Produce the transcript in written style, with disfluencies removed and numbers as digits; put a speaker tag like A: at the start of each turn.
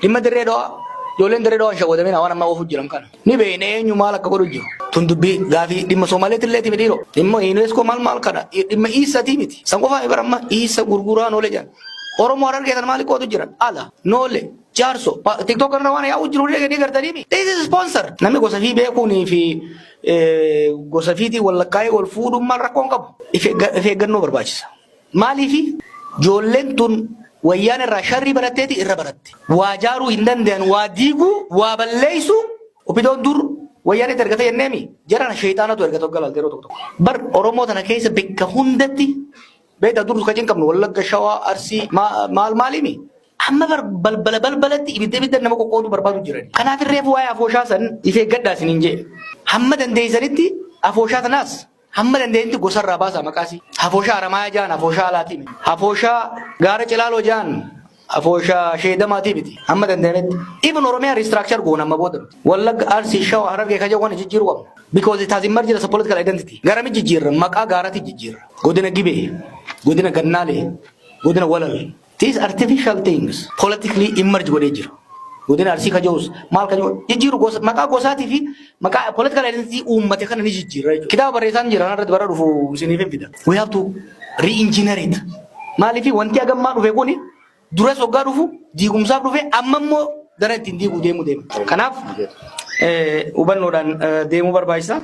A: لما دريدو يولين دريدو ان شاء الله وانا ما وفو جرم كان ني بين اي مالك كورو جو تندبي غافي دم سوماليت اللي تبديرو دم يونسكو مال كان دم ايسا تيمتي سانغوفا برما ايسا غورغوران ولجان oromo harar ke tan mali ko to jiran ala nole 400 tiktok karna wana ya ujru re ni gartani mi this is sponsor nami go safi be ko ni fi go safiti wala kay wal fudu mal rakon kab ife ganno barbachisa mali fi jollen tun wayana rashari barateti irra baratti wajaru hindan den wadigu waballeisu opidon dur wayane tergata yennemi jarana shaytana to ergato galal dero to bar oromo tan kaysa bikka hundati بيتا دروس كاجين كم ولا شوا أرسي مال مالي أما بلبلتي بيدا نمكو كودو بربادو جراني كنا في الريف واي أفوشاسن يفي قدا سنينجي محمد أندي زريتي أفوشات ناس محمد أندي أنت قصر راباسا مكاسي أفوشا رمايا جان أفوشا لاتي أفوشا غارة چلالو جان أفوشا شيدا ماتي بيتي محمد أندي even oromia restructure gona mabodam wala أرسي شوا هرب كاجا وانا جيرو because it has emerged as a political identity garami jijir maka garati jijir godina gibe godina gannale godina walal these artificial things politically emerge godejir godina arsi kajos mal kajo jijir gos maka gosati fi maka political identity ummate kana ni jijir kitab baresan jirana rad bara rufu sinifin fida we have to re-engineer it mali fi wanti agamma rufe goni dura soga rufu digumsa rufe ammammo dara tindi gudemu dem kanaf ubannodan demu barbaisa